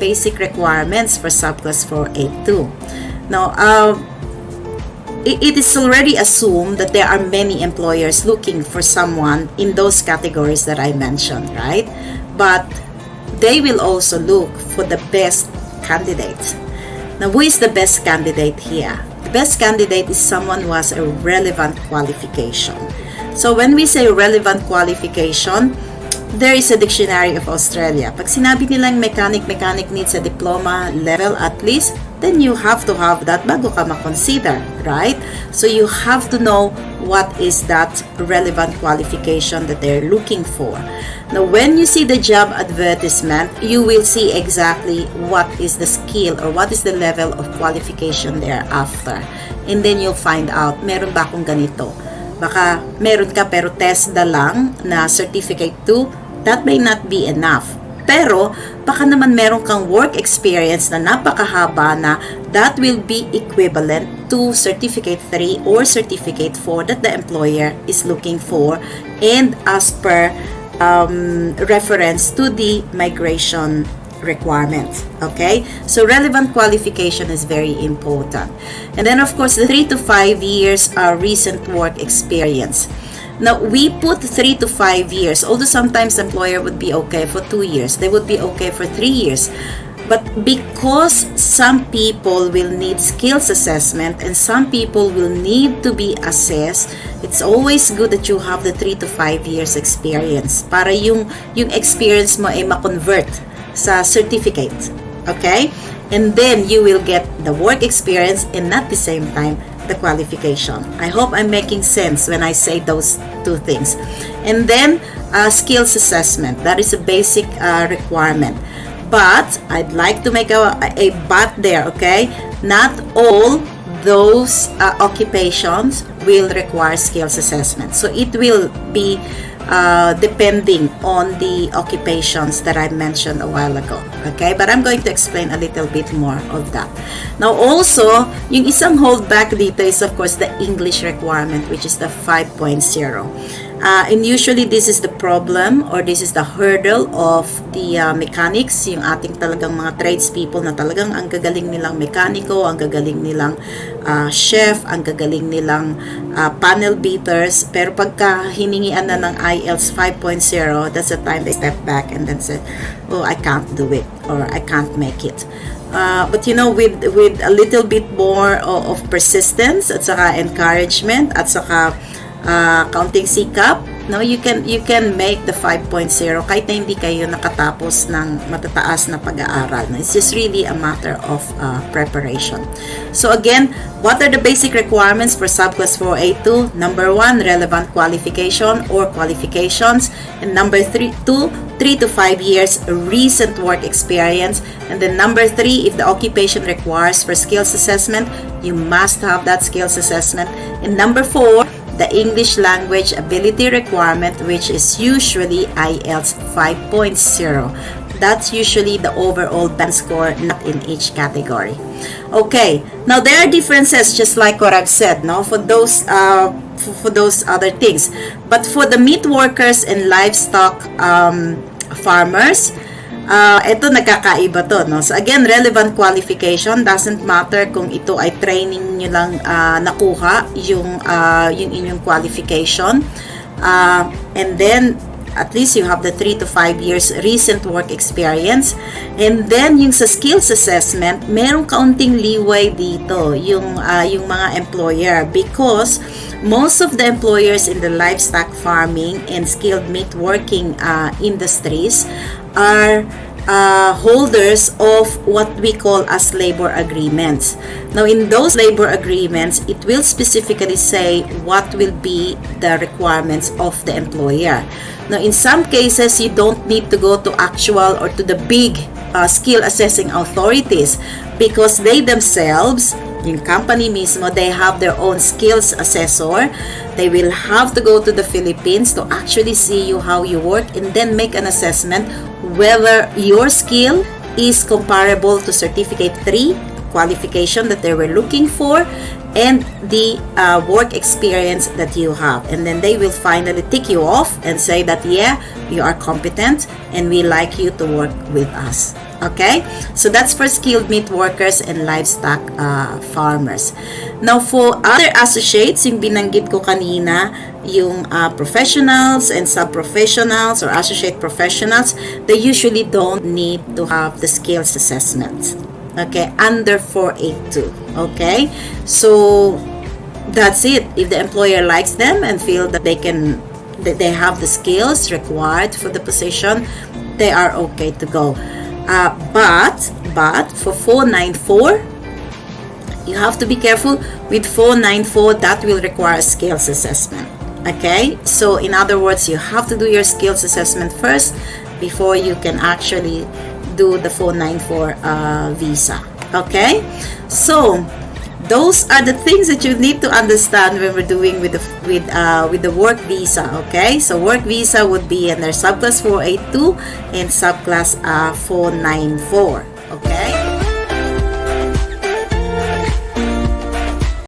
basic requirements for Subclass 482. Now, it is already assumed that there are many employers looking for someone in those categories that I mentioned, right? But they will also look for the best candidate. Now, who is the best candidate here? The best candidate is someone who has a relevant qualification. So when we say relevant qualification, there is a dictionary of Australia. Pag sinabi nilang mechanic needs a diploma level at least, then you have to have that bago ka ma-consider, right? So you have to know what is that relevant qualification that they're looking for. Now, when you see the job advertisement, you will see exactly what is the skill or what is the level of qualification they're after. And then you'll find out, meron ba akong ganito? Baka meron ka pero TESDA lang na certificate 2, that may not be enough. Pero baka naman meron kang work experience na napakahaba na that will be equivalent to certificate 3 or certificate 4 that the employer is looking for, and as per reference to the migration requirements. Okay, so relevant qualification is very important. And then of course the 3 to 5 years recent work experience. Now, we put 3 to 5 years, although sometimes the employer would be okay for 2 years. They would be okay for 3 years. But because some people will need skills assessment and some people will need to be assessed, it's always good that you have the 3 to 5 years experience para yung experience mo ay ma-convert sa certificate. Okay? And then you will get the work experience and at the same time the qualification. I hope I'm making sense when I say those two things. And then skills assessment, that is a basic requirement. But I'd like to make a but there, okay? Not all those occupations will require skills assessment. So it will be depending on the occupations that I mentioned a while ago. Okay? But I'm going to explain a little bit more of that. Now also, yung isang holdback dito is of course the English requirement, which is the 5.0. And usually this is the problem or this is the hurdle of the mechanics, yung ating talagang mga tradespeople na talagang ang gagaling nilang mekaniko, ang gagaling nilang chef, ang gagaling nilang panel beaters. Pero pagka hiningian na ng IELTS 5.0, that's the time they step back and then say, oh, I can't do it or I can't make it. But you know, with a little bit more of persistence at saka encouragement at saka counting sikap, no, you can make the 5.0 kahit na hindi kayo nakatapos ng matataas na pag-aaral. No? It's just really a matter of preparation. So again, what are the basic requirements for Subclass 482? Number 1, relevant qualification or qualifications, and number 3 to 5 years recent work experience, and then number 3, if the occupation requires for skills assessment, you must have that skills assessment, and number 4, the English language ability requirement, which is usually IELTS 5.0. That's usually the overall band score, not in each category. Okay, now there are differences, just like what I've said, no, for those other things. But for the meat workers and livestock farmers, ito nagkakaiba to, no? So again, relevant qualification doesn't matter kung ito ay training nyo lang nakuha yung inyong qualification, and then at least you have the 3 to 5 years recent work experience. And then yung sa skills assessment, merong kaunting leeway dito yung mga employer, because most of the employers in the livestock farming and skilled meat working industries are holders of what we call as labor agreements. Now, in those labor agreements, it will specifically say what will be the requirements of the employer. Now, in some cases, you don't need to go to actual or to the big skill assessing authorities, because they themselves, yung company mismo, they have their own skills assessor. They will have to go to the Philippines to actually see you how you work and then make an assessment whether your skill is comparable to Certificate 3 qualification that they were looking for and the work experience that you have. And then they will finally tick you off and say that, yeah, you are competent and we like you to work with us. Okay, so that's for skilled meat workers and livestock farmers. Now, for other associates, yung binanggit ko kanina, yung professionals and sub-professionals or associate professionals, they usually don't need to have the skills assessment. Okay, under 482. Okay, so that's it. If the employer likes them and feel that they have the skills required for the position, they are okay to go. But for 494, you have to be careful with 494. That will require a skills assessment. Okay, so in other words, you have to do your skills assessment first before you can actually do the 494 visa. Okay, so those are the things that you need to understand when we're doing with the work visa. Okay, so work visa would be under subclass 482 and subclass 494.